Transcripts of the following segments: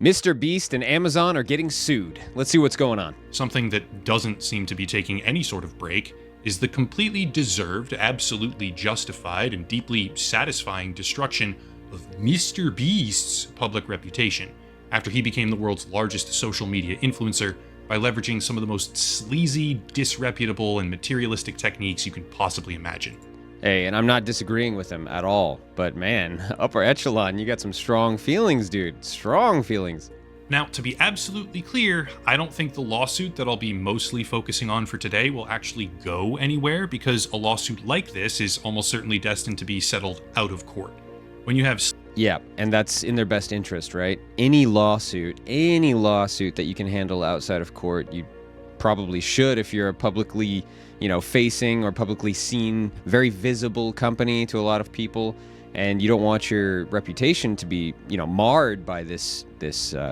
MrBeast and Amazon are getting sued. Let's see what's going on. Something that doesn't seem to be taking any sort of break is the completely deserved, absolutely justified, and deeply satisfying destruction of MrBeast's public reputation after he became the world's largest social media influencer by leveraging some of the most sleazy, disreputable, and materialistic techniques you can possibly imagine. Hey, and I'm not disagreeing with him at all, but man, upper echelon, you got some strong feelings, dude. Strong feelings. Now, to be absolutely clear, I don't think the lawsuit that I'll be mostly focusing on for today will actually go anywhere, because a lawsuit like this is almost certainly destined to be settled out of court. When you have... Yeah, and that's in their best interest, right? Any lawsuit that you can handle outside of court, you probably should if you're a publicly, facing or publicly seen, very visible company to a lot of people, and you don't want your reputation to be, marred by this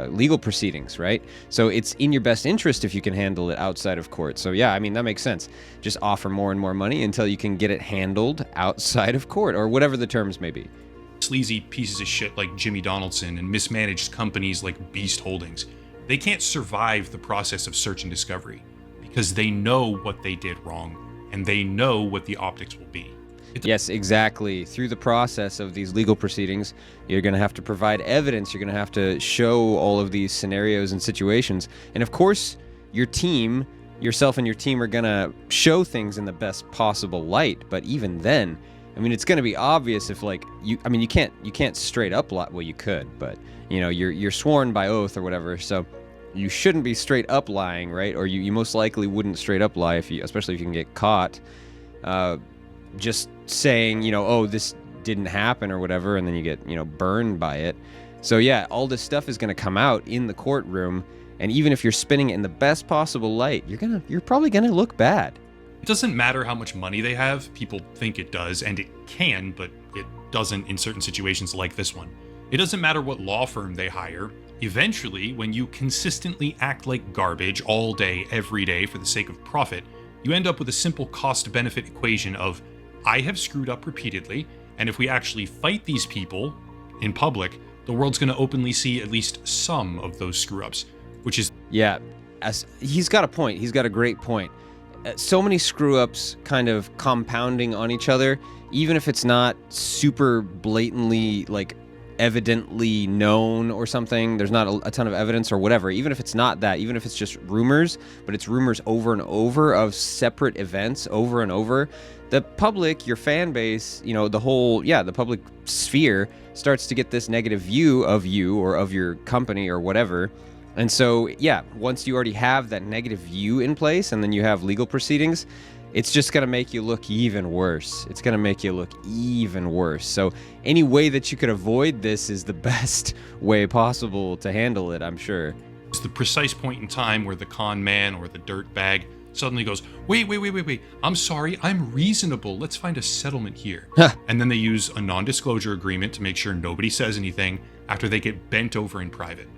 legal proceedings, right? So it's in your best interest if you can handle it outside of court. So yeah, I mean, that makes sense. Just offer more and more money until you can get it handled outside of court, or whatever the terms may be. Sleazy pieces of shit like Jimmy Donaldson and mismanaged companies like Beast Holdings, they can't survive the process of search and discovery because they know what they did wrong and they know what the optics will be. Yes, exactly. Through the process of these legal proceedings, you're going to have to provide evidence. You're going to have to show all of these scenarios and situations. And of course, yourself and your team are going to show things in the best possible light. But even then, I mean, it's going to be obvious if, you can't straight up lie. Well, you could, but, you're sworn by oath or whatever, so you shouldn't be straight up lying, right? Or you most likely wouldn't straight up lie, especially if you can get caught, just saying, oh, this didn't happen or whatever, and then you get, burned by it. So yeah, all this stuff is going to come out in the courtroom, and even if you're spinning it in the best possible light, you're probably going to look bad. It doesn't matter how much money they have. People think it does, and it can, but it doesn't in certain situations like this one. It doesn't matter what law firm they hire. Eventually, when you consistently act like garbage all day, every day for the sake of profit, you end up with a simple cost-benefit equation of, I have screwed up repeatedly, and if we actually fight these people in public, the world's going to openly see at least some of those screw-ups, which is... Yeah, he's got a point. He's got a great point. So many screw-ups kind of compounding on each other, even if it's not super blatantly, evidently known or something, there's not a ton of evidence or whatever, even if it's not that, even if it's just rumors, but it's rumors over and over of separate events over and over, the public, your fan base, the public sphere starts to get this negative view of you or of your company or whatever. And so, yeah, once you already have that negative view in place and then you have legal proceedings, it's just going to make you look even worse. It's going to make you look even worse. So any way that you could avoid this is the best way possible to handle it, I'm sure. It's the precise point in time where the con man or the dirt bag suddenly goes, wait, I'm sorry, I'm reasonable. Let's find a settlement here. And then they use a non-disclosure agreement to make sure nobody says anything after they get bent over in private.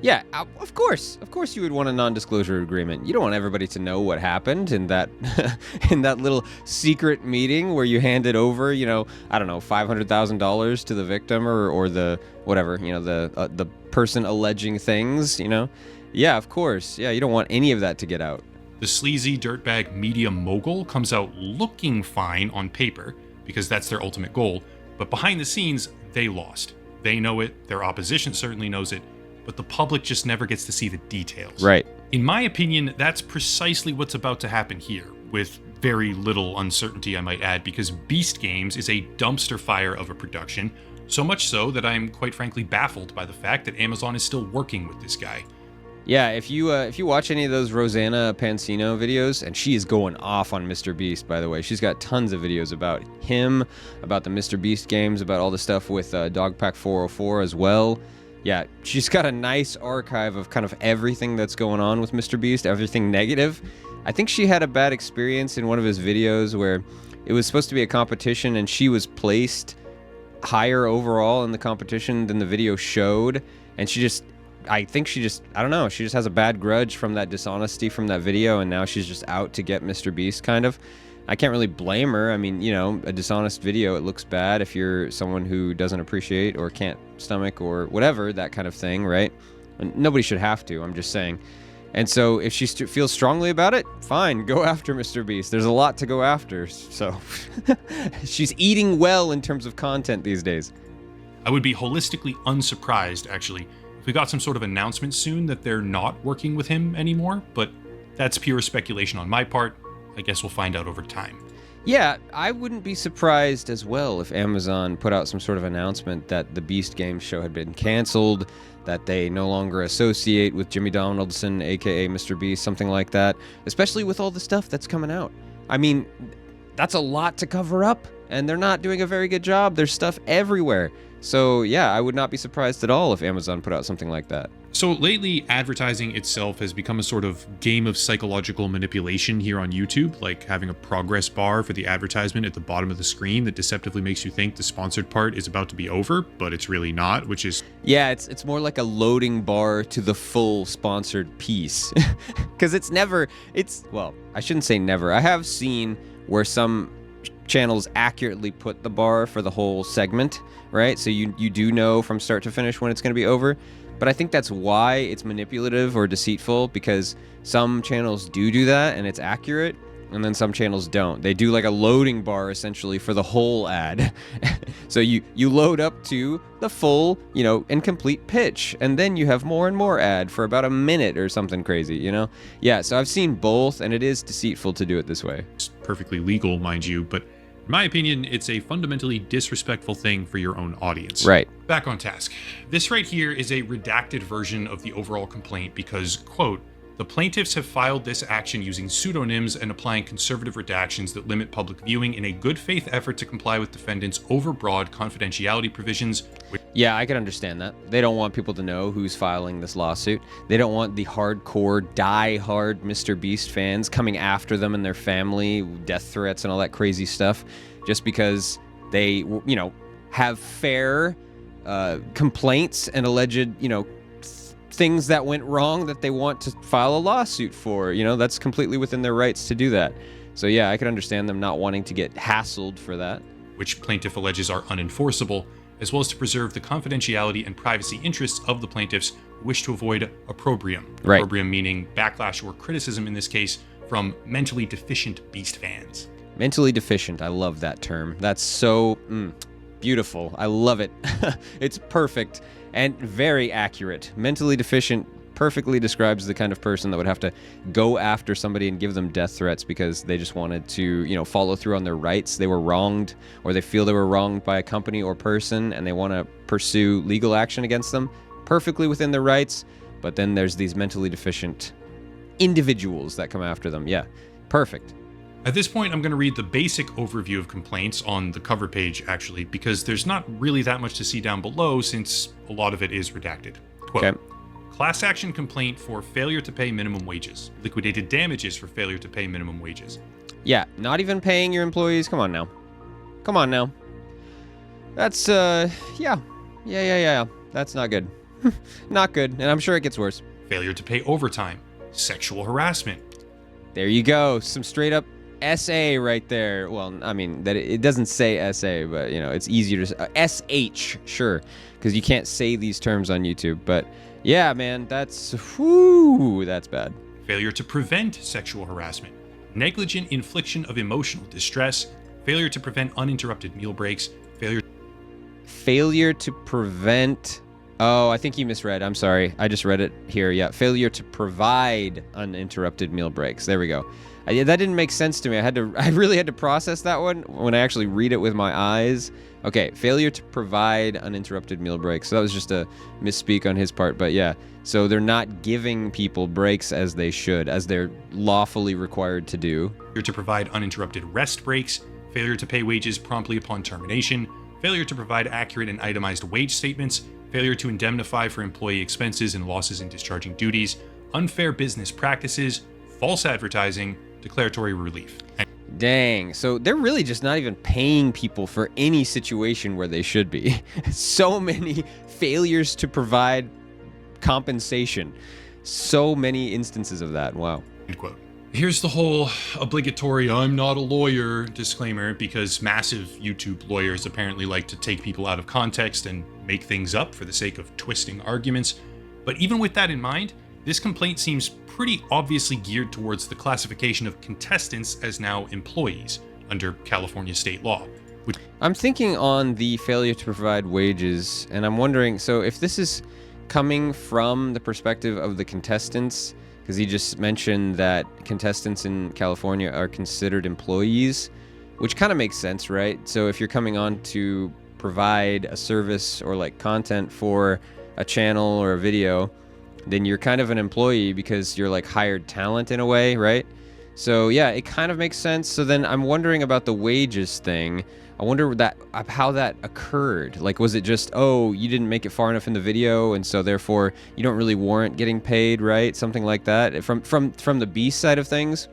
Yeah, of course you would want a non-disclosure agreement. You don't want everybody to know what happened in that in that little secret meeting where you handed over, $500,000 to the victim or the whatever, the person alleging things, Yeah, of course. Yeah, you don't want any of that to get out. The sleazy dirtbag media mogul comes out looking fine on paper because that's their ultimate goal, but behind the scenes, they lost. They know it, their opposition certainly knows it, but the public just never gets to see the details. Right. In my opinion, that's precisely what's about to happen here, with very little uncertainty, I might add, because Beast Games is a dumpster fire of a production, so much so that I'm quite frankly baffled by the fact that Amazon is still working with this guy. Yeah, if you watch any of those Rosanna Pansino videos, and she is going off on MrBeast, by the way. She's got tons of videos about him, about the MrBeast games, about all the stuff with Dogpack 404 as well. Yeah, she's got a nice archive of kind of everything that's going on with MrBeast, everything negative. I think she had a bad experience in one of his videos where it was supposed to be a competition and she was placed higher overall in the competition than the video showed. And I don't know, she just has a bad grudge from that dishonesty from that video, and now she's just out to get MrBeast, kind of. I can't really blame her. I mean, a dishonest video, it looks bad if you're someone who doesn't appreciate or can't stomach or whatever, that kind of thing, right? And nobody should have to, I'm just saying. And so if she feels strongly about it, fine, go after MrBeast. There's a lot to go after, so she's eating well in terms of content these days. I would be holistically unsurprised, actually, if we got some sort of announcement soon that they're not working with him anymore, but that's pure speculation on my part. I guess we'll find out over time. Yeah, I wouldn't be surprised as well if Amazon put out some sort of announcement that the Beast Games show had been canceled, that they no longer associate with Jimmy Donaldson, aka MrBeast, something like that, especially with all the stuff that's coming out. I mean, that's a lot to cover up, and they're not doing a very good job. There's stuff everywhere. So yeah, I would not be surprised at all if Amazon put out something like that. So lately, advertising itself has become a sort of game of psychological manipulation here on YouTube, like having a progress bar for the advertisement at the bottom of the screen that deceptively makes you think the sponsored part is about to be over, but it's really not, which is... Yeah, it's more like a loading bar to the full sponsored piece. Because well, I shouldn't say never. I have seen where some channels accurately put the bar for the whole segment, right? So you do know from start to finish when it's going to be over. But I think that's why it's manipulative or deceitful, because some channels do that and it's accurate, and then some channels don't. They do like a loading bar essentially for the whole ad. So you load up to the full, and complete pitch, and then you have more and more ad for about a minute or something crazy, Yeah, so I've seen both, and it is deceitful to do it this way. It's perfectly legal, mind you, but in my opinion, it's a fundamentally disrespectful thing for your own audience. Right. Back on task. This right here is a redacted version of the overall complaint because, quote, the plaintiffs have filed this action using pseudonyms and applying conservative redactions that limit public viewing in a good faith effort to comply with defendants' overbroad confidentiality provisions. Yeah, I can understand that. They don't want people to know who's filing this lawsuit. They don't want the hardcore, die-hard MrBeast fans coming after them and their family, death threats and all that crazy stuff, just because they, have fair complaints and alleged, things that went wrong that they want to file a lawsuit for. That's completely within their rights to do that. So yeah, I can understand them not wanting to get hassled for that. Which plaintiff alleges are unenforceable, as well as to preserve the confidentiality and privacy interests of the plaintiffs who wish to avoid opprobrium. Right. Opprobrium meaning backlash or criticism in this case from mentally deficient Beast fans. Mentally deficient, I love that term. That's so beautiful. I love it. It's perfect and very accurate. Mentally deficient perfectly describes the kind of person that would have to go after somebody and give them death threats because they just wanted to, follow through on their rights. They were wronged, or they feel they were wronged by a company or person, and they want to pursue legal action against them. Perfectly within their rights, but then there's these mentally deficient individuals that come after them. Yeah, perfect. At this point, I'm going to read the basic overview of complaints on the cover page, actually, because there's not really that much to see down below since a lot of it is redacted. Quote, okay. Class action complaint for failure to pay minimum wages. Liquidated damages for failure to pay minimum wages. Yeah, not even paying your employees. Come on now. Come on now. That's, yeah. That's not good. Not good, and I'm sure it gets worse. Failure to pay overtime. Sexual harassment. There you go. Some straight up SA right there. Well, I mean, that it doesn't say SA, but, it's easier to... SH, sure, because you can't say these terms on YouTube, but... Yeah, man, that's bad. Failure to prevent sexual harassment. Negligent infliction of emotional distress. Failure to prevent uninterrupted meal breaks. Failure to prevent... Oh, I think you misread. I'm sorry. I just read it here. Yeah, failure to provide uninterrupted meal breaks. There we go. That didn't make sense to me. I really had to process that one when I actually read it with my eyes. Okay, failure to provide uninterrupted meal breaks. So that was just a misspeak on his part. But yeah, so they're not giving people breaks as they should, as they're lawfully required to do. Failure to provide uninterrupted rest breaks. Failure to pay wages promptly upon termination. Failure to provide accurate and itemized wage statements. Failure to indemnify for employee expenses and losses in discharging duties. Unfair business practices. False advertising. Declaratory relief. Dang, so they're really just not even paying people for any situation where they should be. So many failures to provide compensation. So many instances of that. Wow. End quote. Here's the whole obligatory "I'm not a lawyer" disclaimer, because massive YouTube lawyers apparently like to take people out of context and make things up for the sake of twisting arguments. But even with that in mind, this complaint seems pretty obviously geared towards the classification of contestants as now employees under California state law. I'm thinking on the failure to provide wages, and I'm wondering, so if this is coming from the perspective of the contestants, because he just mentioned that contestants in California are considered employees, which kind of makes sense, right? So if you're coming on to provide a service or like content for a channel or a video, then you're kind of an employee because you're like hired talent in a way, right? So yeah, it kind of makes sense. So then I'm wondering about the wages thing. I wonder how that occurred. Like, was it just, oh, you didn't make it far enough in the video, and so therefore you don't really warrant getting paid, right? Something like that from the Beast side of things,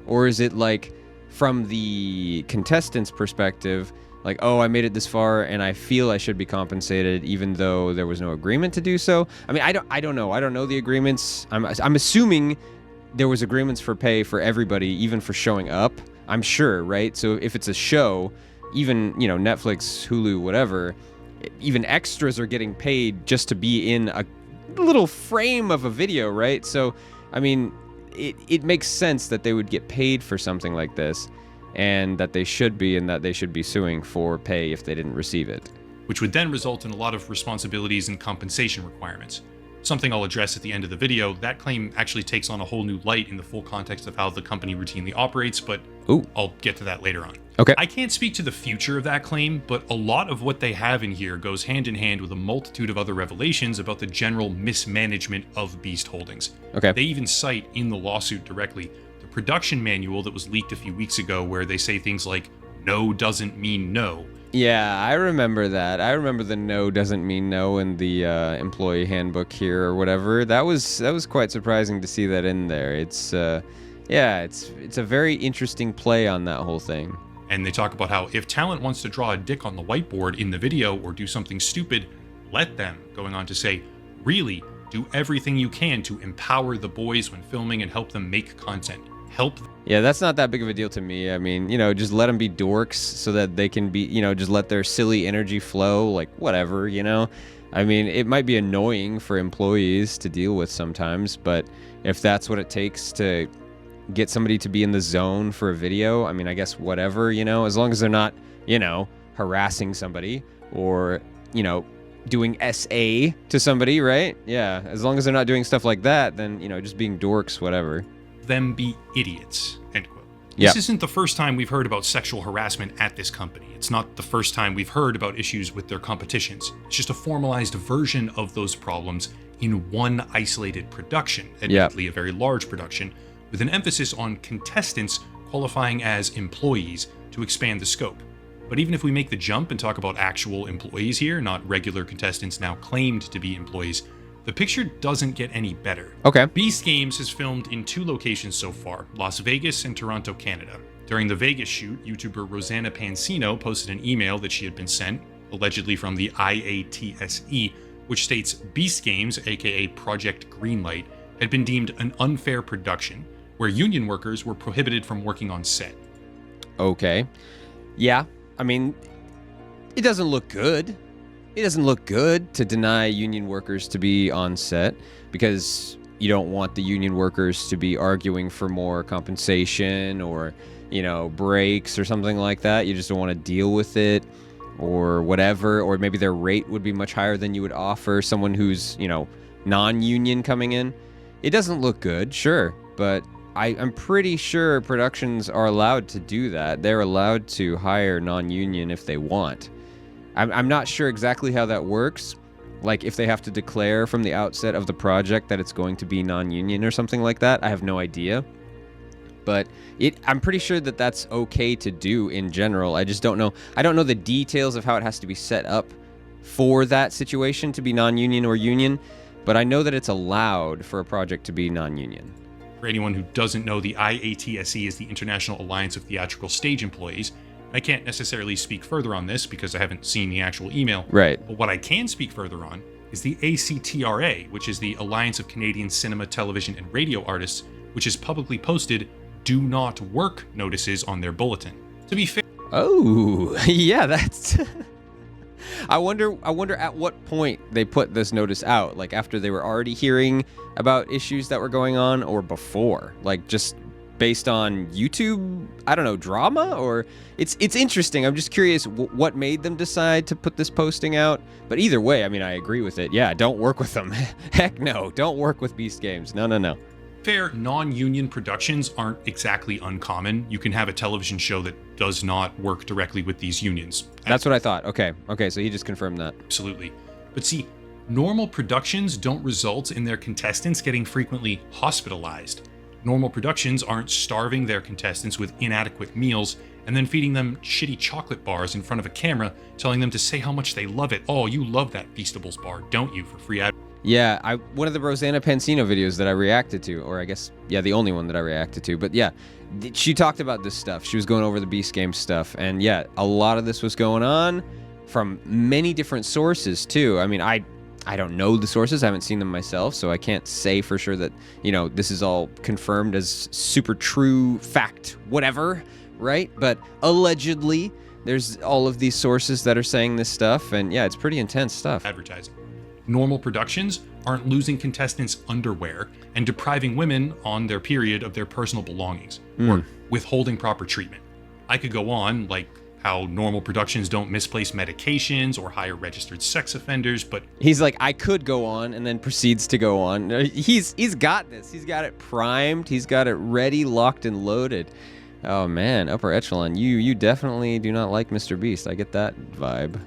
or is it like from the contestant's perspective, like, oh, I made it this far and I feel I should be compensated even though there was no agreement to do so? I mean, I don't know. I don't know the agreements. I'm assuming there was agreements for pay for everybody, even for showing up. I'm sure, right? So if it's a show, even, you know, Netflix, Hulu, whatever, even extras are getting paid just to be in a little frame of a video, right? So, I mean, it makes sense that they would get paid for something like this, and that they should be suing for pay if they didn't receive it. Which would then result in a lot of responsibilities and compensation requirements. Something I'll address at the end of the video. That claim actually takes on a whole new light in the full context of how the company routinely operates, but I'll get to that later on. Okay. I can't speak to the future of that claim, but a lot of what they have in here goes hand in hand with a multitude of other revelations about the general mismanagement of Beast Holdings. Okay. They even cite in the lawsuit directly the production manual that was leaked a few weeks ago, where they say things like, no doesn't mean no. Yeah, I remember that. I remember the no doesn't mean no in the employee handbook here or whatever. That was quite surprising to see that in there. It's a very interesting play on that whole thing. And they talk about how if talent wants to draw a dick on the whiteboard in the video or do something stupid, let them, going on to say, really, do everything you can to empower the boys when filming and help them make content. Help them. Yeah, that's not that big of a deal to me. I mean, you know, just let them be dorks so that they can be, you know, just let their silly energy flow, like whatever, you know. I mean, it might be annoying for employees to deal with sometimes, but if that's what it takes to get somebody to be in the zone for a video, I mean, I guess whatever, you know, as long as they're not, you know, harassing somebody or, you know, doing SA to somebody, right? Yeah, as long as they're not doing stuff like that, then, you know, just being dorks, whatever. Them be idiots, end quote. Yep. This isn't the first time we've heard about sexual harassment at this company. It's not the first time we've heard about issues with their competitions. It's just a formalized version of those problems in one isolated production, admittedly a very large production, with an emphasis on contestants qualifying as employees to expand the scope. But even if we make the jump and talk about actual employees here, not regular contestants now claimed to be employees, the picture doesn't get any better. Okay. Beast Games has filmed in 2 locations so far, Las Vegas and Toronto, Canada. During the Vegas shoot, YouTuber Rosanna Pansino posted an email that she had been sent, allegedly from the IATSE, which states Beast Games, aka Project Greenlight, had been deemed an unfair production, where union workers were prohibited from working on set. Okay. Yeah, I mean, it doesn't look good. It doesn't look good to deny union workers to be on set because you don't want the union workers to be arguing for more compensation or, you know, breaks or something like that. You just don't want to deal with it or whatever, or maybe their rate would be much higher than you would offer someone who's, you know, non-union coming in. It doesn't look good, sure, but I'm pretty sure productions are allowed to do that. They're allowed to hire non-union if they want. I'm not sure exactly how that works, like if they have to declare from the outset of the project that it's going to be non-union or something like that. I have no idea. But I'm pretty sure that that's okay to do in general. I just don't know. I don't know the details of how it has to be set up for that situation to be non-union or union, but I know that it's allowed for a project to be non-union. For anyone who doesn't know, the IATSE is the International Alliance of Theatrical Stage Employees. I can't necessarily speak further on this because I haven't seen the actual email. Right. But what I can speak further on is the ACTRA, which is the Alliance of Canadian Cinema, Television, and Radio Artists, which has publicly posted do not work notices on their bulletin. To be fair... Oh, yeah, that's... I wonder at what point they put this notice out, like after they were already hearing about issues that were going on or before, like just based on YouTube, I don't know, drama, or it's interesting. I'm just curious what made them decide to put this posting out. But either way, I mean, I agree with it. Yeah, don't work with them. Heck no, don't work with Beast Games. No. Fair, non-union productions aren't exactly uncommon. You can have a television show that does not work directly with these unions. That's what I thought. Okay, so he just confirmed that. Absolutely. But see, normal productions don't result in their contestants getting frequently hospitalized. Normal productions aren't starving their contestants with inadequate meals and then feeding them shitty chocolate bars in front of a camera, telling them to say how much they love it. Oh, you love that Feastables bar, don't you, for free ad. Yeah, one of the Rosanna Pansino videos that I reacted to, or I guess, yeah, the only one that I reacted to. But yeah, she talked about this stuff. She was going over the Beast Game stuff. And yeah, a lot of this was going on from many different sources, too. I mean, I don't know the sources. I haven't seen them myself, so I can't say for sure that, this is all confirmed as super true fact, whatever, right? But allegedly, there's all of these sources that are saying this stuff. And yeah, it's pretty intense stuff. Advertising. Normal productions aren't losing contestants' underwear and depriving women on their period of their personal belongings or withholding proper treatment. I could go on, like how normal productions don't misplace medications or hire registered sex offenders, but... He's like, I could go on, and then proceeds to go on. He's got this. He's got it primed. He's got it ready, locked, and loaded. Oh, man, upper echelon. You definitely do not like MrBeast. I get that vibe.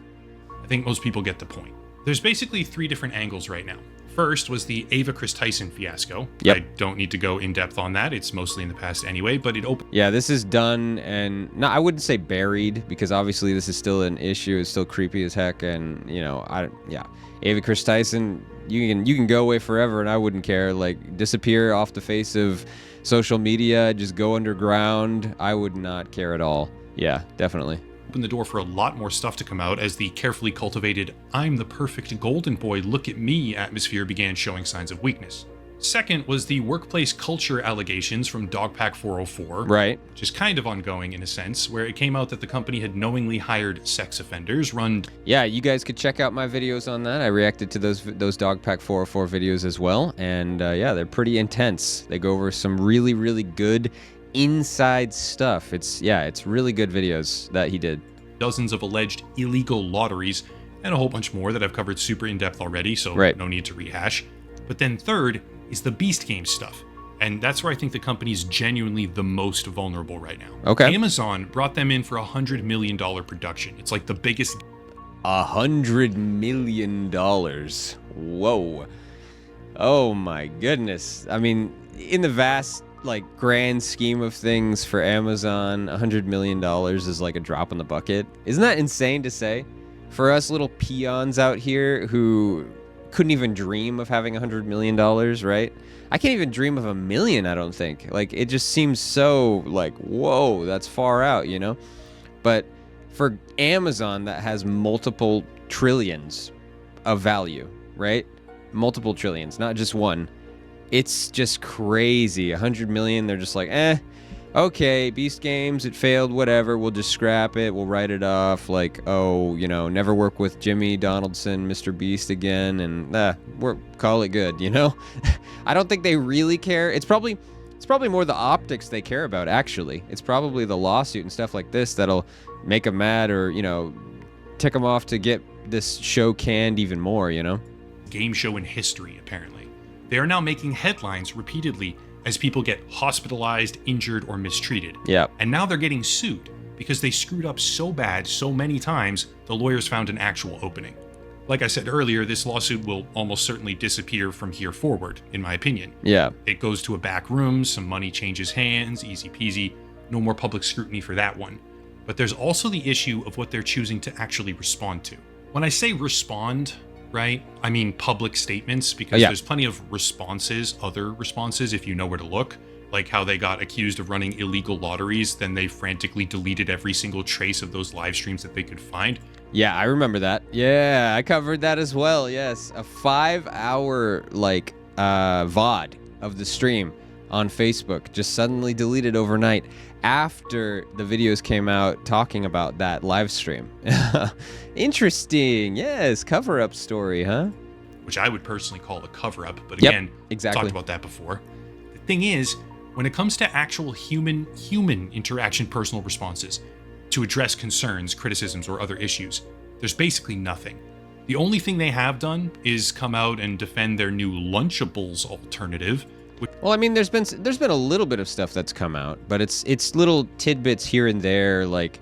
I think most people get the point. There's basically 3 different angles right now. First was the Ava Chris Tyson fiasco. Yep. I don't need to go in depth on that. It's mostly in the past anyway, but it opened... Yeah, this is done, and no, I wouldn't say buried, because obviously this is still an issue. It's still creepy as heck, and, Ava Chris Tyson, you can go away forever, and I wouldn't care. Like, disappear off the face of social media, just go underground. I would not care at all. Yeah, definitely. Opened the door for a lot more stuff to come out as the carefully cultivated "I'm the perfect golden boy, look at me" atmosphere began showing signs of weakness. Second was the workplace culture allegations from Dogpack 404, right, which is kind of ongoing in a sense, where it came out that the company had knowingly hired sex offenders, Yeah, you guys could check out my videos on that. I reacted to those Dogpack 404 videos as well, and yeah, they're pretty intense. They go over some really, really good inside stuff. It's really good videos that he did. Dozens of alleged illegal lotteries and a whole bunch more that I've covered super in depth already, so no need to rehash. But then third is the Beast Game stuff, and that's where I think the company's genuinely the most vulnerable right now. Okay. Amazon brought them in for a $100 million production. It's like the biggest... $100 million. Whoa. Oh my goodness. I mean, in the vast grand scheme of things for Amazon, $100 million is like a drop in the bucket. Isn't that insane to say? For us little peons out here who couldn't even dream of having $100 million, right? I can't even dream of $1 million, I don't think. Like, it just seems so whoa, that's far out, But for Amazon that has multiple trillions of value, right? Multiple trillions, not just one. It's just crazy. 100 million, they're just like, okay, Beast Games, it failed, whatever. We'll just scrap it. We'll write it off. Never work with Jimmy Donaldson, MrBeast again, and call it good, I don't think they really care. It's probably more the optics they care about, actually. It's probably the lawsuit and stuff like this that'll make them mad or, tick them off to get this show canned even more, Game show in history, apparently. They are now making headlines repeatedly as people get hospitalized, injured, or mistreated. Yeah. And now they're getting sued because they screwed up so bad so many times, the lawyers found an actual opening. Like I said earlier, this lawsuit will almost certainly disappear from here forward, in my opinion. Yeah. It goes to a back room, some money changes hands, easy peasy, no more public scrutiny for that one. But there's also the issue of what they're choosing to actually respond to. When I say respond, right, I mean public statements, because there's plenty of other responses if you know where to look, like how they got accused of running illegal lotteries, then they frantically deleted every single trace of those live streams that they could find. Yeah, I remember that. Yeah, I covered that as well, yes. A 5-hour, VOD of the stream. on Facebook, just suddenly deleted overnight after the videos came out talking about that live stream. Interesting. Yes, cover-up story, huh? Which I would personally call a cover-up, but Yep, again, exactly. talked about that before. The thing is, when it comes to actual human interaction personal responses to address concerns, criticisms, or other issues, there's basically nothing. The only thing they have done is come out and defend their new Lunchables alternative. Well, I mean, there's been a little bit of stuff that's come out, but it's little tidbits here and there, like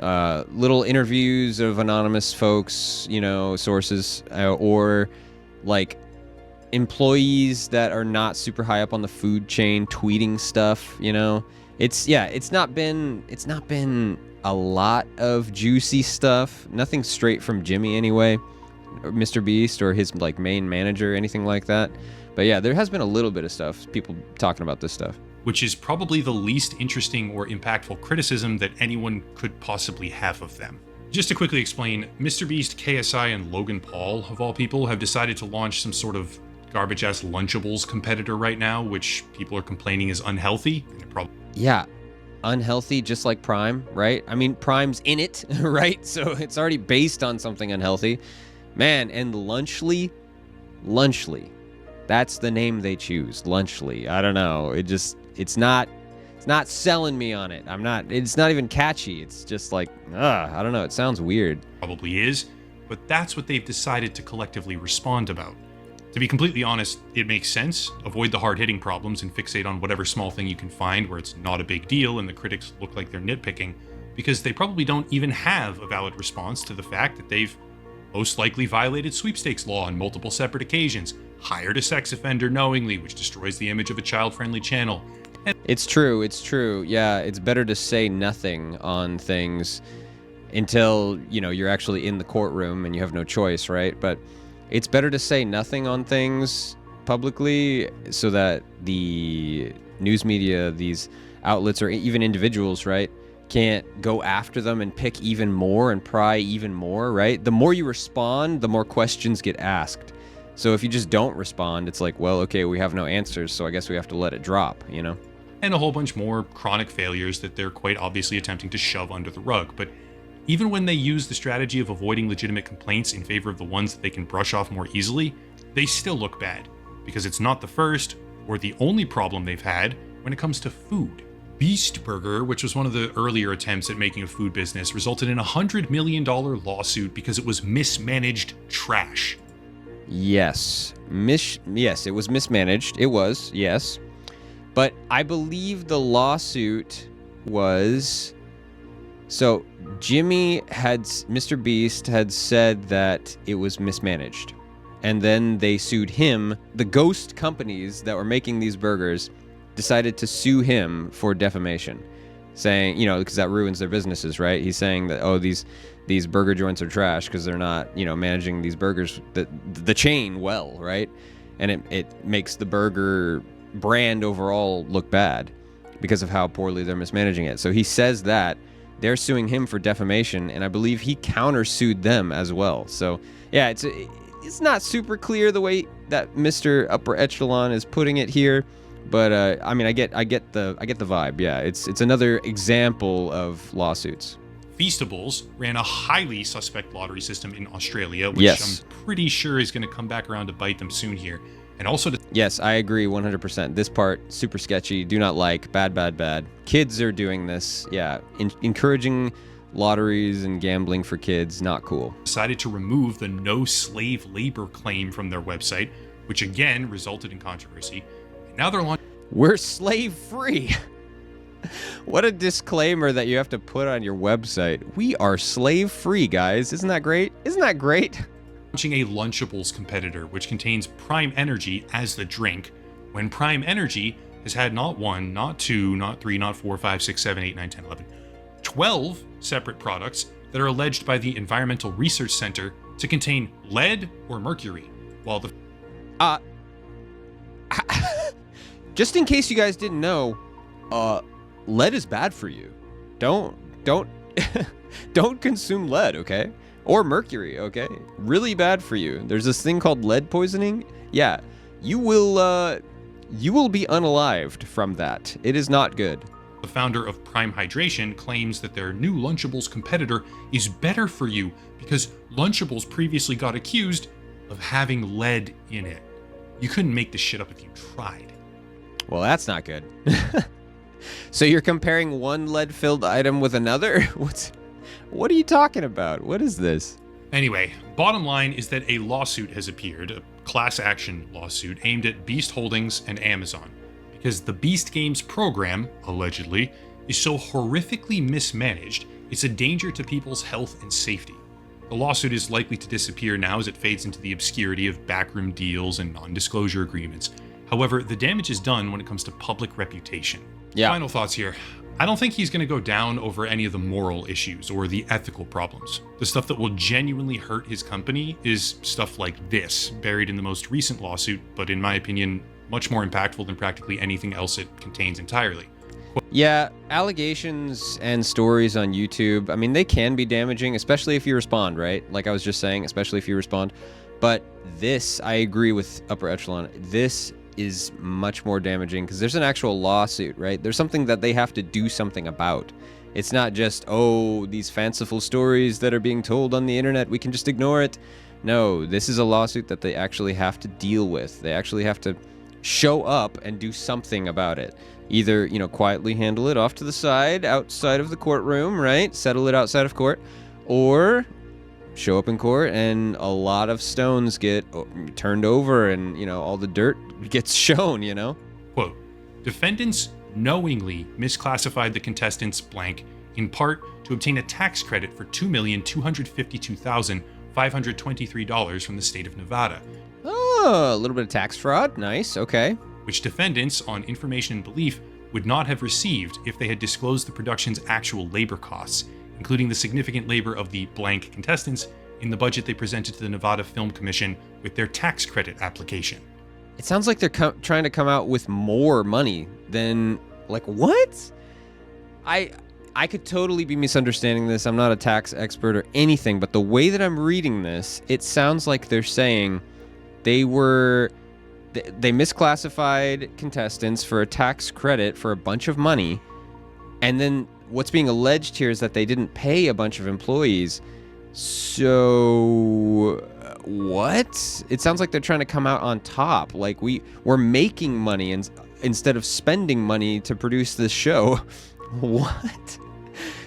little interviews of anonymous folks, you know, sources, or like employees that are not super high up on the food chain tweeting stuff, you know. It's not been a lot of juicy stuff. Nothing straight from Jimmy anyway, or MrBeast or his like main manager, anything like that. But yeah, there has been a little bit of stuff, people talking about this stuff. Which is probably the least interesting or impactful criticism that anyone could possibly have of them. Just to quickly explain, MrBeast, KSI, and Logan Paul, of all people, have decided to launch some sort of garbage-ass Lunchables competitor right now, which people are complaining is unhealthy. And it probably Yeah, unhealthy, just like Prime, right? I mean, Prime's in it, right? So it's already based on something unhealthy. Man, and Lunchly, that's the name they choose, Lunchly. I don't know. It's not selling me on it. It's not even catchy. It's just like, I don't know. It sounds weird. probably is, but that's what they've decided to collectively respond about. To be completely honest, it makes sense. Avoid the hard-hitting problems and fixate on whatever small thing you can find where it's not a big deal and the critics look like they're nitpicking, because they probably don't even have a valid response to the fact that they've most likely violated sweepstakes law on multiple separate occasions, hired a sex offender knowingly, which destroys the image of a child-friendly channel. It's true. Yeah, it's better to say nothing on things until, you know, you're actually in the courtroom and you have no choice, right? But it's better to say nothing on things publicly so that the news media, these outlets, or even individuals, right, can't go after them and pick even more and pry even more, right? The more you respond, the more questions get asked. So if you just don't respond, it's like, well, okay, we have no answers, so I guess we have to let it drop, you know? And a whole bunch more chronic failures that they're quite obviously attempting to shove under the rug. But even when they use the strategy of avoiding legitimate complaints in favor of the ones that they can brush off more easily, they still look bad, because it's not the first or the only problem they've had when it comes to food. Beast Burger, which was one of the earlier attempts at making a food business, resulted in a $100 million lawsuit because it was mismanaged trash. Yes. Yes, it was mismanaged. It was, yes. But I believe the lawsuit was... So, MrBeast had said that it was mismanaged. And then they sued him. The ghost companies that were making these burgers decided to sue him for defamation, saying, you know, because that ruins their businesses, right? He's saying that, oh, these burger joints are trash because they're not, you know, managing these burgers, the chain well, right? And it makes the burger brand overall look bad because of how poorly they're mismanaging it. So he says that they're suing him for defamation, and I believe he countersued them as well. So yeah, it's not super clear the way that Mr. Upper Echelon is putting it here. But I mean, I get the vibe. Yeah, it's another example of lawsuits. Feastables ran a highly suspect lottery system in Australia, which Yes. I'm pretty sure is going to come back around to bite them soon here. And also Yes, I agree 100%. This part, super sketchy. Do not like. Bad. Kids are doing this. Yeah, encouraging lotteries and gambling for kids, not cool. decided to remove the no slave labor claim from their website, which again resulted in controversy. And now they're launching We're slave free. What a disclaimer that you have to put on your website. We are slave free, guys. Isn't that great? a Lunchables competitor, which contains Prime Energy as the drink, when Prime Energy has had not 1, not 2, not 3, not 4, 5, 6, 7, 8, 9, 10, 11, 12 separate products that are alleged by the Environmental Research Center to contain lead or mercury, while the Just in case you guys didn't know, lead is bad for you. Don't don't consume lead, okay? Or mercury, okay? Really bad for you. There's this thing called lead poisoning. Yeah, you will you will be unalived from that. It is not good. The founder of Prime Hydration claims that their new Lunchables competitor is better for you because Lunchables previously got accused of having lead in it. You couldn't make this shit up if you tried. Well, that's not good. So you're comparing one lead-filled item with another? What are you talking about? What is this? Anyway, bottom line is that a lawsuit has appeared, a class action lawsuit aimed at Beast Holdings and Amazon, because the Beast Games program, allegedly, is so horrifically mismanaged, it's a danger to people's health and safety. The lawsuit is likely to disappear now as it fades into the obscurity of backroom deals and non-disclosure agreements. However, the damage is done when it comes to public reputation. Yeah. Final thoughts here. I don't think he's going to go down over any of the moral issues or the ethical problems. The stuff that will genuinely hurt his company is stuff like this, buried in the most recent lawsuit, but in my opinion, much more impactful than practically anything else it contains entirely. Yeah, allegations and stories on YouTube, I mean, they can be damaging, especially if you respond, right? Like I was just saying, especially if you respond. But this, I agree with Upper Echelon, this is much more damaging because there's an actual lawsuit, right? There's something that they have to do something about. It's not just, oh, these fanciful stories that are being told on the internet, we can just ignore it. No, this is a lawsuit that they actually have to deal with. They actually have to show up and do something about it. Either, quietly handle it off to the side, outside of the courtroom, right? Settle it outside of court. Or show up in court and a lot of stones get turned over and, all the dirt gets shown, Quote, defendants knowingly misclassified the contestants blank in part to obtain a tax credit for $2,252,523 from the state of Nevada. Oh, a little bit of tax fraud. Nice. Okay. Which defendants, on information and belief, would not have received if they had disclosed the production's actual labor costs, including the significant labor of the blank contestants, in the budget they presented to the Nevada Film Commission with their tax credit application. It sounds like they're trying to come out with more money than, what? I could totally be misunderstanding this. I'm not a tax expert or anything, but the way that I'm reading this, it sounds like they're saying they misclassified contestants for a tax credit for a bunch of money, and then what's being alleged here is that they didn't pay a bunch of employees. So what? It sounds like they're trying to come out on top. Like we're making money instead of spending money to produce this show. What?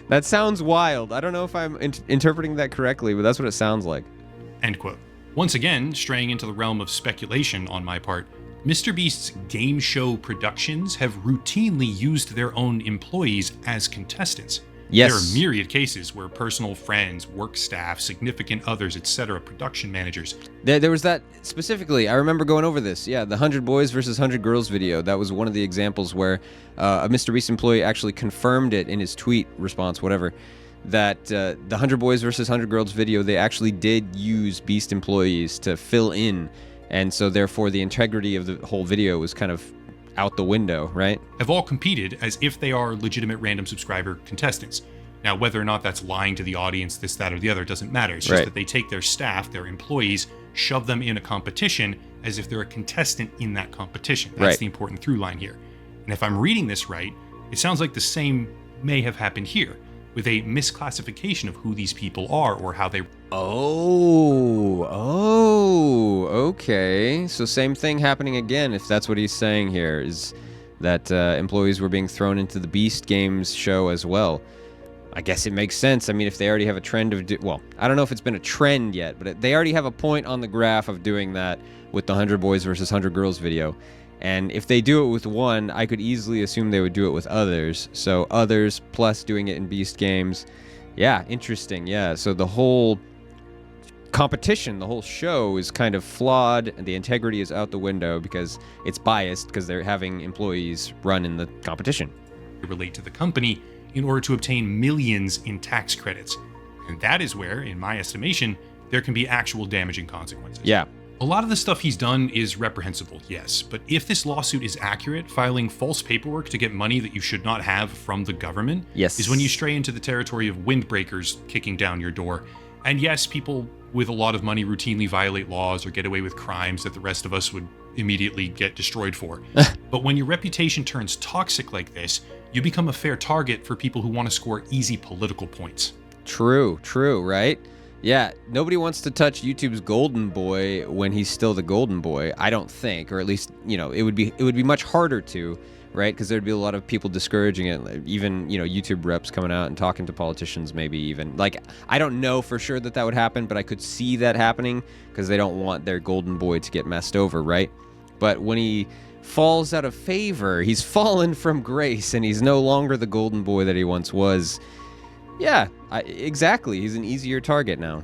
That sounds wild. I don't know if I'm interpreting that correctly, but that's what it sounds like. End quote. Once again, straying into the realm of speculation on my part, MrBeast's game show productions have routinely used their own employees as contestants. Yes. There are myriad cases where personal friends, work staff, significant others, etc., production managers. There was that specifically. I remember going over this. Yeah, the 100 Boys versus 100 Girls video. That was one of the examples where a MrBeast employee actually confirmed it in his tweet response, whatever, that the 100 Boys versus 100 Girls video, they actually did use Beast employees to fill in. And so, therefore, the integrity of the whole video was kind of out the window, right? Have all competed as if they are legitimate random subscriber contestants. Now, whether or not that's lying to the audience, this, that, or the other, doesn't matter. It's just that they take their staff, their employees, shove them in a competition as if they're a contestant in that competition. That's the important through line here. And if I'm reading this right, it sounds like the same may have happened here, with a misclassification of who these people are or how they... Okay. So same thing happening again, if that's what he's saying here, is that employees were being thrown into the Beast Games show as well. I guess it makes sense. I mean, if they already have a trend of... well, I don't know if it's been a trend yet, but they already have a point on the graph of doing that with the 100 Boys versus 100 Girls video. And if they do it with one, I could easily assume they would do it with others. So others plus doing it in Beast Games. Yeah, interesting. Yeah, so the whole competition, the whole show is kind of flawed, and the integrity is out the window because it's biased because they're having employees run in the competition. Relate to the company in order to obtain millions in tax credits. And that is where, in my estimation, there can be actual damaging consequences. Yeah. A lot of the stuff he's done is reprehensible, yes, but if this lawsuit is accurate, filing false paperwork to get money that you should not have from the government is when you stray into the territory of windbreakers kicking down your door. And yes, people with a lot of money routinely violate laws or get away with crimes that the rest of us would immediately get destroyed for. But when your reputation turns toxic like this, you become a fair target for people who want to score easy political points. True, right? Yeah, nobody wants to touch YouTube's golden boy when he's still the golden boy, I don't think, or at least, you know, it would be much harder to, right? Because there'd be a lot of people discouraging it, even, you know, YouTube reps coming out and talking to politicians, maybe even. Like, I don't know for sure that would happen, but I could see that happening because they don't want their golden boy to get messed over, right? But when he falls out of favor, he's fallen from grace, and he's no longer the golden boy that he once was. Yeah, exactly. He's an easier target now.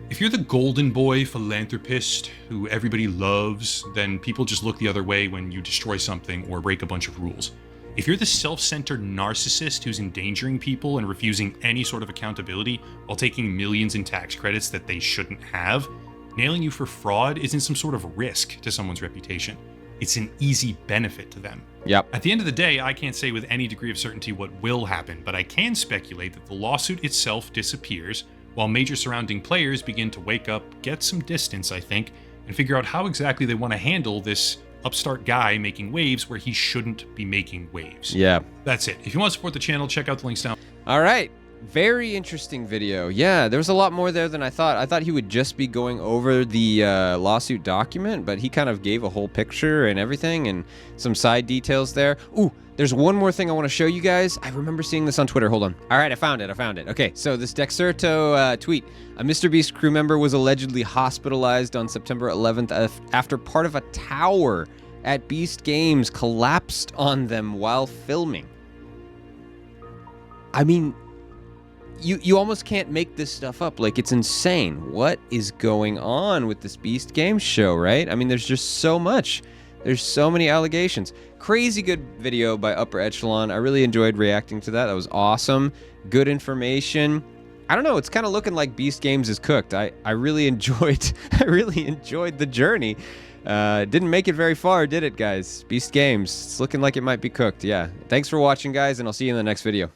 If you're the golden boy philanthropist who everybody loves, then people just look the other way when you destroy something or break a bunch of rules. If you're the self-centered narcissist who's endangering people and refusing any sort of accountability while taking millions in tax credits that they shouldn't have, nailing you for fraud isn't some sort of risk to someone's reputation. It's an easy benefit to them. Yep. At the end of the day, I can't say with any degree of certainty what will happen, but I can speculate that the lawsuit itself disappears, while major surrounding players begin to wake up, get some distance, I think, and figure out how exactly they want to handle this upstart guy making waves where he shouldn't be making waves. Yeah. That's it. If you want to support the channel, check out the links down. All right. Very interesting video. Yeah, there was a lot more there than I thought. I thought he would just be going over the lawsuit document, but he kind of gave a whole picture and everything and some side details there. Ooh, there's one more thing I want to show you guys. I remember seeing this on Twitter. Hold on. All right, I found it. Okay, so this Dexerto tweet. A MrBeast crew member was allegedly hospitalized on September 11th after part of a tower at Beast Games collapsed on them while filming. I mean, you almost can't make this stuff up. Like, it's insane. What is going on with this Beast Games show, right? I mean, there's just so much. There's so many allegations. Crazy good video by Upper Echelon. I really enjoyed reacting to that. That was awesome. Good information. I don't know. It's kind of looking like Beast Games is cooked. I really enjoyed the journey. Didn't make it very far, did it, guys? Beast Games. It's looking like it might be cooked. Yeah. Thanks for watching, guys, and I'll see you in the next video.